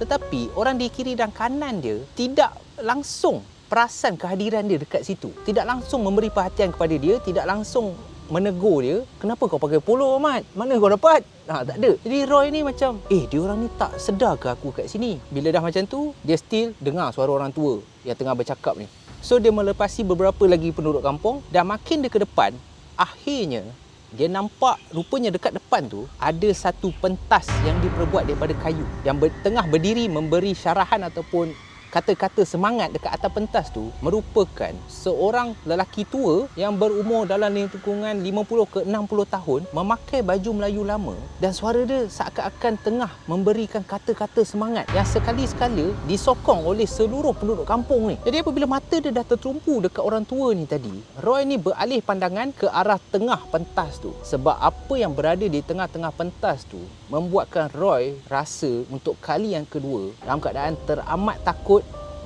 tetapi orang di kiri dan kanan dia tidak langsung perasan kehadiran dia dekat situ. Tidak langsung memberi perhatian kepada dia, tidak langsung menegur dia. Kenapa kau pakai polo, Ahmad? Mana kau dapat? Tak ada. Jadi Roy ni macam, dia orang ni tak sedar ke aku kat sini? Bila dah macam tu, dia still dengar suara orang tua yang tengah bercakap ni. So dia melepasi beberapa lagi penduduk kampung dan makin dia ke depan, akhirnya dia nampak rupanya dekat depan tu ada satu pentas yang diperbuat daripada kayu yang tengah berdiri memberi syarahan ataupun kata-kata semangat dekat atas pentas tu merupakan seorang lelaki tua yang berumur dalam lingkungan 50 ke 60 tahun memakai baju Melayu lama dan suara dia seakan-akan tengah memberikan kata-kata semangat yang sekali-sekala disokong oleh seluruh penduduk kampung ni. Jadi apabila mata dia dah tertumpu dekat orang tua ni tadi, Roy ni beralih pandangan ke arah tengah pentas tu sebab apa yang berada di tengah-tengah pentas tu membuatkan Roy rasa untuk kali yang kedua dalam keadaan teramat takut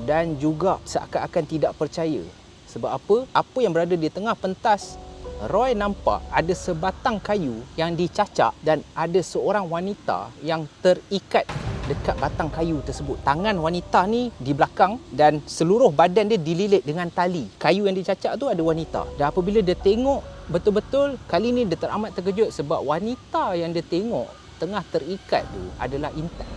dan juga seakan-akan tidak percaya. Sebab apa? Apa yang berada di tengah pentas, Roy nampak ada sebatang kayu yang dicacak dan ada seorang wanita yang terikat dekat batang kayu tersebut. Tangan wanita ni di belakang dan seluruh badan dia dililit dengan tali. Kayu yang dicacak tu ada wanita. Dan apabila dia tengok betul-betul, kali ni dia teramat terkejut sebab wanita yang dia tengok tengah terikat tu adalah Intan.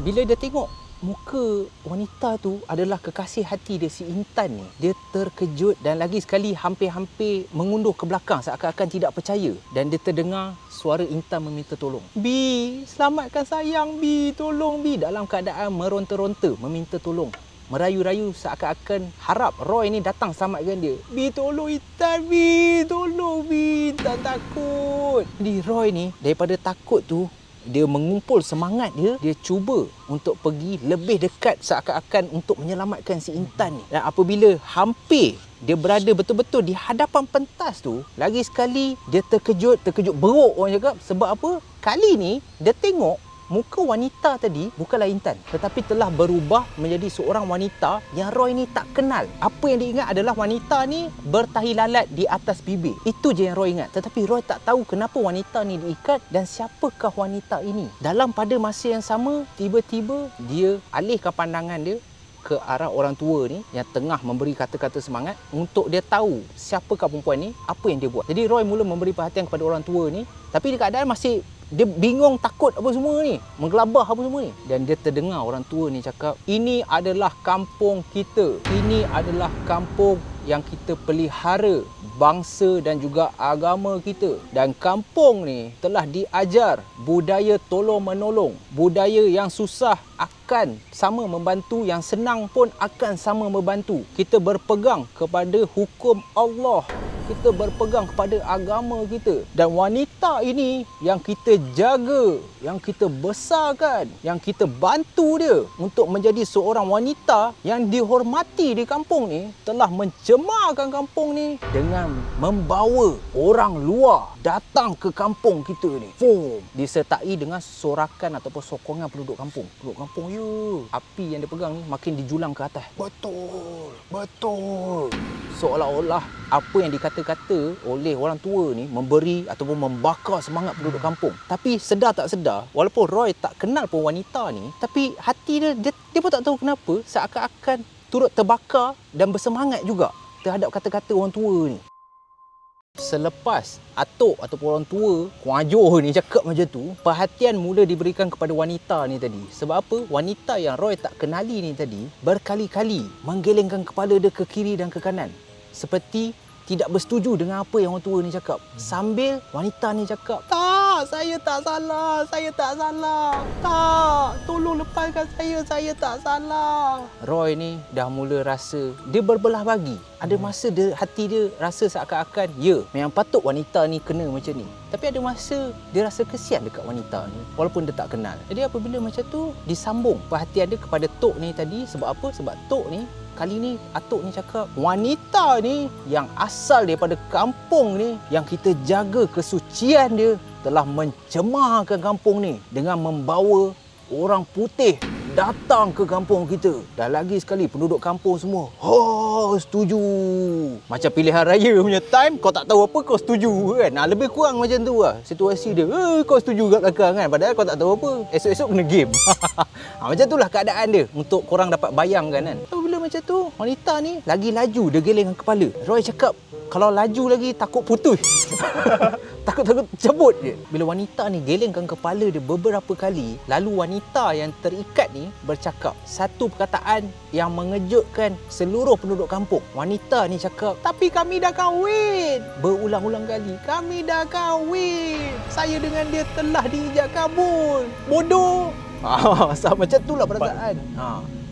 Bila dia tengok muka wanita tu adalah kekasih hati dia, si Intan ni, dia terkejut dan lagi sekali hampir-hampir mengunduh ke belakang seakan-akan tidak percaya. Dan dia terdengar suara Intan meminta tolong. "Bi, selamatkan sayang, Bi, tolong Bi." Dalam keadaan meronta-ronta meminta tolong. merayu-rayu seakan-akan harap Roy ni datang selamatkan dia. Bi, tolong Intan, Bi. Tolong, Bi. Intan takut. Jadi Roy ni daripada takut tu, dia mengumpul semangat dia cuba untuk pergi lebih dekat seakan-akan untuk menyelamatkan si Intan ni. Dan apabila hampir dia berada betul-betul di hadapan pentas tu, lagi sekali dia terkejut beruk orang cakap. Sebab apa? Kali ni dia tengok muka wanita tadi bukanlah Intan, tetapi telah berubah menjadi seorang wanita yang Roy ni tak kenal. Apa yang dia ingat adalah wanita ni bertahi lalat di atas bibir. Itu je yang Roy ingat. Tetapi Roy tak tahu kenapa wanita ni diikat dan siapakah wanita ini. Dalam pada masa yang sama, tiba-tiba dia alihkan pandangan dia ke arah orang tua ni yang tengah memberi kata-kata semangat untuk dia tahu siapakah perempuan ni, apa yang dia buat. Jadi Roy mula memberi perhatian kepada orang tua ni, tapi di keadaan masih dia bingung, takut apa semua ni, menggelabah apa semua ni. Dan dia terdengar orang tua ni cakap, ini adalah kampung kita. Ini adalah kampung yang kita pelihara bangsa dan juga agama kita. Dan kampung ni telah diajar budaya tolong-menolong. Budaya yang susah akan sama membantu, yang senang pun akan sama membantu. Kita berpegang kepada hukum Allah. Kita berpegang kepada agama kita. Dan wanita ini yang kita jaga, yang kita besarkan, yang kita bantu dia untuk menjadi seorang wanita yang dihormati di kampung ni, telah mencemarkan kampung ni dengan membawa orang luar datang ke kampung kita ni. Boom! Disertai dengan sorakan ataupun sokongan penduduk kampung. Penduduk kampung, ya, api yang dia pegang ni makin dijulang ke atas. Betul, betul. Seolah-olah apa yang dikata-kata oleh orang tua ni memberi ataupun membakar semangat penduduk kampung. Tapi sedar tak sedar, walaupun Roy tak kenal pun wanita ni, tapi hati dia pun tak tahu kenapa seakan-akan turut terbakar dan bersemangat juga terhadap kata-kata orang tua ni. Selepas atuk ataupun orang tua kuajuh ni cakap macam tu, perhatian mula diberikan kepada wanita ni tadi. Sebab apa? Wanita yang Roy tak kenali ni tadi berkali-kali menggelengkan kepala dia ke kiri dan ke kanan, seperti tidak bersetuju dengan apa yang orang tua ni cakap. Sambil wanita ni cakap, tak, saya tak salah, saya tak salah. Tak, tolong lepaskan saya tak salah. Roy ni dah mula rasa, dia berbelah bagi. Ada masa hati dia rasa seakan-akan, ya, memang patut wanita ni kena macam ni. Tapi ada masa dia rasa kesian dekat wanita ni, walaupun dia tak kenal. Jadi apabila macam tu, disambung perhatian dia kepada Tok ni tadi. Sebab apa? Sebab Tok ni, kali ni atuk ni cakap, wanita ni yang asal daripada kampung ni, yang kita jaga kesucian dia, telah mencemarkan kampung ni dengan membawa orang putih datang ke kampung kita. Dan lagi sekali penduduk kampung semua, setuju. Macam pilihan raya punya time, kau tak tahu apa, kau setuju kan. Lebih kurang macam tu lah situasi dia. Kau setuju kat belakang kan, padahal kau tak tahu apa. Esok-esok kena game. Macam itulah keadaan dia, untuk korang dapat bayangkan kan. Bila macam tu, wanita ni lagi laju dia gelengkan kepala. Roy cakap, kalau laju lagi takut putus. Takut cabut je. Bila wanita ni gelengkan kepala dia beberapa kali, lalu wanita yang terikat ni bercakap satu perkataan yang mengejutkan seluruh penduduk kampung. Wanita ni cakap, tapi kami dah kahwin. Berulang-ulang kali, kami dah kahwin. Saya dengan dia telah diijak kabul. Bodoh. Macam itulah perasaan.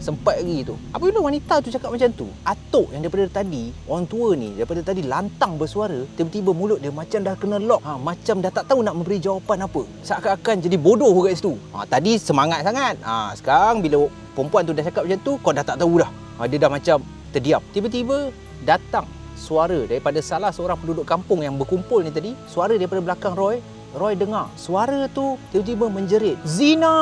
Sempat lagi tu. Apabila wanita tu cakap macam tu, atuk yang daripada tadi, orang tua ni daripada tadi lantang bersuara, tiba-tiba mulut dia macam dah kena lock. Macam dah tak tahu nak memberi jawapan apa. Seakan-akan jadi bodoh kat situ. Tadi semangat sangat. Sekarang bila perempuan tu dah cakap macam tu, kau dah tak tahu dah. Dia dah macam terdiam. Tiba-tiba datang suara daripada salah seorang penduduk kampung yang berkumpul ni tadi. Suara daripada belakang Roy. Roy dengar suara tu tiba-tiba menjerit, Zina!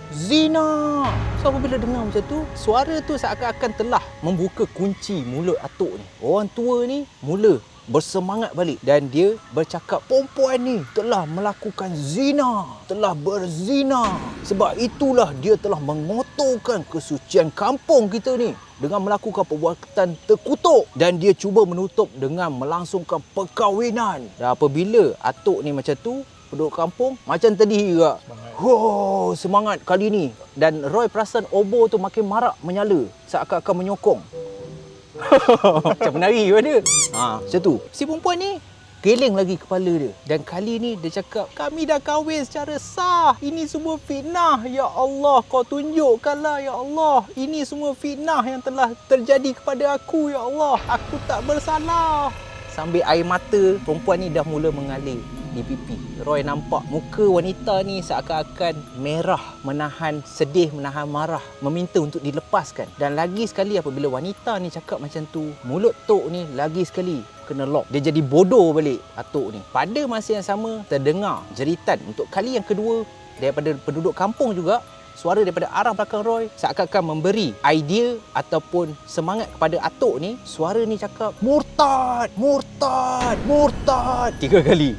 Zina! So apabila dengar macam tu, suara tu seakan-akan telah membuka kunci mulut atuk ni. Orang tua ni mula bersemangat balik dan dia bercakap, perempuan ni telah melakukan zina, telah berzina. Sebab itulah dia telah mengotorkan kesucian kampung kita ni dengan melakukan perbuatan terkutuk, dan dia cuba menutup dengan melangsungkan perkahwinan. Dan apabila atuk ni macam tu, penduduk kampung macam tadi juga. Semangat kali ni. Dan Roy perasan obor tu makin marak menyala, seakan-akan menyokong. Macam menari pun dia. Macam tu. Si perempuan ni geleng lagi kepala dia. Dan kali ni dia cakap, kami dah kahwin secara sah. Ini semua fitnah. Ya Allah, kau tunjukkanlah ya Allah. Ini semua fitnah yang telah terjadi kepada aku ya Allah. Aku tak bersalah. Sambil air mata perempuan ni dah mula mengalir di pipi. Roy nampak muka wanita ni seakan-akan merah, menahan sedih, menahan marah, meminta untuk dilepaskan. Dan lagi sekali apabila wanita ni cakap macam tu, mulut Tok ni lagi sekali kena lock. Dia jadi bodoh balik Atok ni. Pada masa yang sama, terdengar jeritan untuk kali yang kedua daripada penduduk kampung juga. Suara daripada arah belakang Roy seakan-akan memberi idea ataupun semangat kepada Atok ni. Suara ni cakap, murtad, murtad, murtad 3 kali.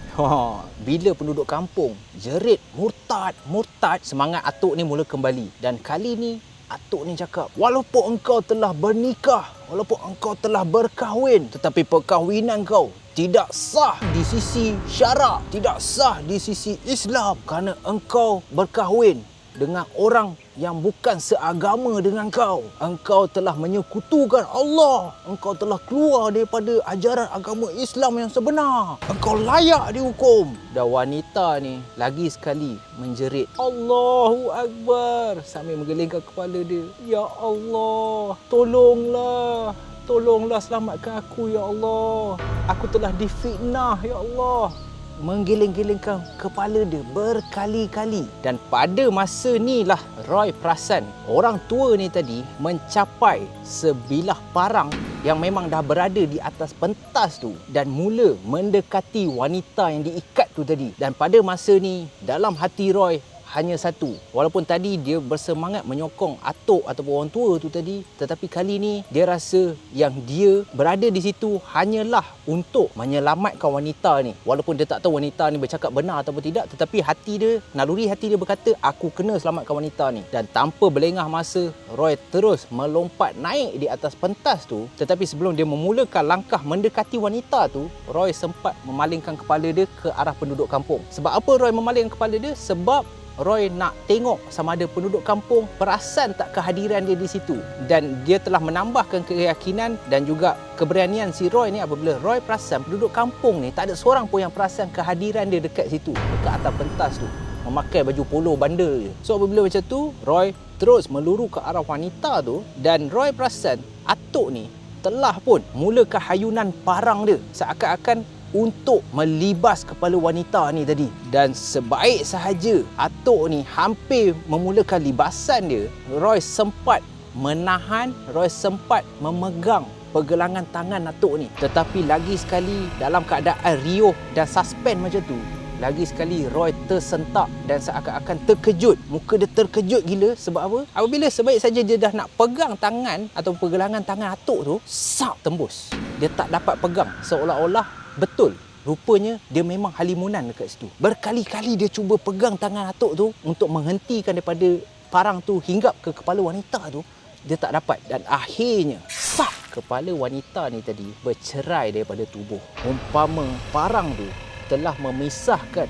Bila penduduk kampung jerit murtad, murtad, semangat Atok ni mula kembali. Dan kali ni Atok ni cakap, walaupun engkau telah bernikah, walaupun engkau telah berkahwin, tetapi perkahwinan kau tidak sah di sisi syarak, tidak sah di sisi Islam, kerana engkau berkahwin dengan orang yang bukan seagama dengan kau. Engkau telah menyekutukan Allah. Engkau telah keluar daripada ajaran agama Islam yang sebenar. Engkau layak dihukum. Dan wanita ni lagi sekali menjerit, Allahu Akbar, sambil menggelengkan kepala dia. Ya Allah, tolonglah. Tolonglah selamatkan aku ya Allah. Aku telah difitnah ya Allah. Menggeleng-gelengkan kepala dia berkali-kali. Dan pada masa ni lah Roy perasan orang tua ni tadi mencapai sebilah parang yang memang dah berada di atas pentas tu dan mula mendekati wanita yang diikat tu tadi. Dan pada masa ni dalam hati Roy hanya satu. Walaupun tadi dia bersemangat menyokong Atok ataupun orang tua tu tadi, tetapi kali ni dia rasa yang dia berada di situ hanyalah untuk menyelamatkan wanita ni. Walaupun dia tak tahu wanita ni bercakap benar ataupun tidak, tetapi hati dia, naluri hati dia berkata, aku kena selamatkan wanita ni. Dan tanpa berlengah masa, Roy terus melompat naik di atas pentas tu. Tetapi sebelum dia memulakan langkah mendekati wanita tu, Roy sempat memalingkan kepala dia ke arah penduduk kampung. Sebab apa Roy memalingkan kepala dia? Sebab Roy nak tengok sama ada penduduk kampung perasan tak kehadiran dia di situ. Dan dia telah menambahkan keyakinan dan juga keberanian si Roy ni apabila Roy perasan penduduk kampung ni tak ada seorang pun yang perasan kehadiran dia dekat situ, dekat atas pentas tu, memakai baju polo bandel je. So apabila macam tu, Roy terus meluru ke arah wanita tu dan Roy perasan Atok ni telah pun mulakan hayunan parang dia seakan-akan untuk melibas kepala wanita ni tadi. Dan sebaik sahaja Atok ni hampir memulakan libasan dia, Roy sempat menahan, Roy sempat memegang pergelangan tangan Atok ni. Tetapi lagi sekali dalam keadaan riuh dan suspend macam tu, lagi sekali Roy tersentak dan seakan-akan terkejut. Muka dia terkejut gila. Sebab apa? Apabila sebaik saja dia dah nak pegang tangan atau pergelangan tangan Atok tu, sak tembus. Dia tak dapat pegang. Seolah-olah betul, rupanya dia memang halimunan dekat situ. Berkali-kali dia cuba pegang tangan Atok tu untuk menghentikan daripada parang tu hinggap ke kepala wanita tu. Dia tak dapat dan akhirnya sak, kepala wanita ni tadi bercerai daripada tubuh. Umpama parang tu telah memisahkan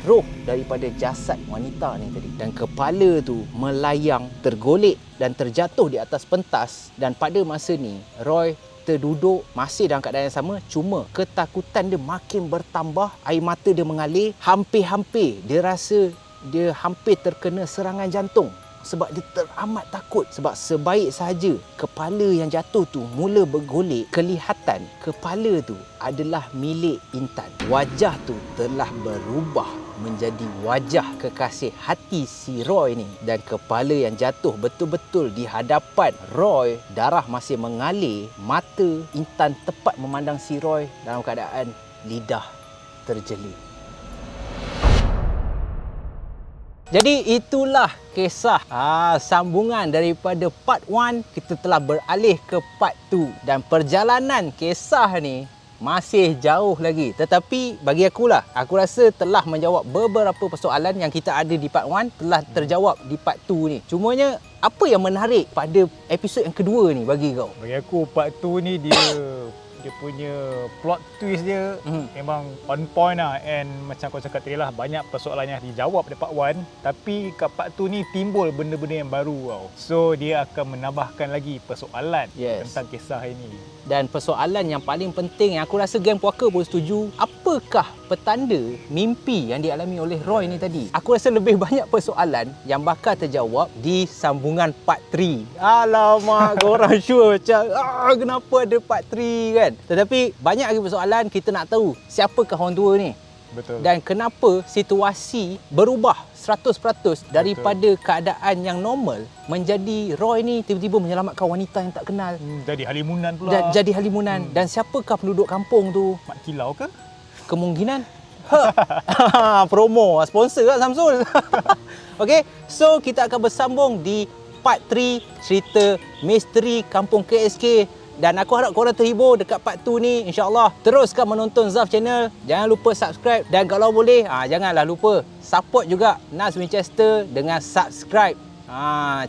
roh daripada jasad wanita ni tadi. Dan kepala tu melayang, tergolek dan terjatuh di atas pentas. Dan pada masa ni Roy terduduk masih dalam keadaan yang sama, cuma ketakutan dia makin bertambah, air mata dia mengalir, hampir-hampir dia rasa dia hampir terkena serangan jantung sebab dia teramat takut. Sebab sebaik sahaja kepala yang jatuh tu mula bergolek, kelihatan kepala tu adalah milik Intan. Wajah tu telah berubah menjadi wajah kekasih hati si Roy ni. Dan kepala yang jatuh betul-betul di hadapan Roy, darah masih mengalir, mata Intan tepat memandang si Roy dalam keadaan lidah terjeling. Jadi itulah kisah sambungan daripada part 1. Kita telah beralih ke part 2 dan perjalanan kisah ni masih jauh lagi. Tetapi bagi akulah, aku rasa telah menjawab beberapa persoalan yang kita ada di part 1 telah terjawab di part 2 ni. Cumanya apa yang menarik pada episod yang kedua ni bagi kau? Bagi aku part 2 ni dia punya plot twist dia memang on point lah. And macam kau cakap tadi lah, banyak persoalan yang dijawab di part 1, tapi kat part 2 ni timbul benda-benda yang baru tau. So dia akan menambahkan lagi persoalan tentang kisah ini. Dan persoalan yang paling penting yang aku rasa geng puaka pun setuju, apa apakah petanda mimpi yang dialami oleh Roy ni tadi? Aku rasa lebih banyak persoalan yang bakal terjawab di sambungan part 3. Alamak, korang sure macam kenapa ada part 3 kan? Tetapi banyak lagi persoalan, kita nak tahu siapakah orang tua ni? Betul. Dan kenapa situasi berubah 100% daripada keadaan yang normal menjadi Roy ni tiba-tiba menyelamatkan wanita yang tak kenal. Jadi halimunan pula. Jadi halimunan. Dan siapakah penduduk kampung tu? Mak Kilau ke? Kemungkinan promo sponsor kat Samsul. Okey, so kita akan bersambung di part 3 cerita misteri kampung KSK. Dan aku harap korang terhibur dekat part 2 ni. InsyaAllah teruskan menonton Zaf Channel. Jangan lupa subscribe. Dan kalau boleh, janganlah lupa support juga Nas Winchester dengan subscribe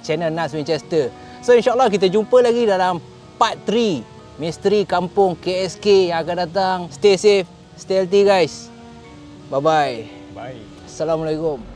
channel Nas Winchester. So insyaAllah kita jumpa lagi dalam part 3 misteri kampung KSK yang akan datang. Stay safe, stay healthy guys. Bye-bye. Bye. Assalamualaikum.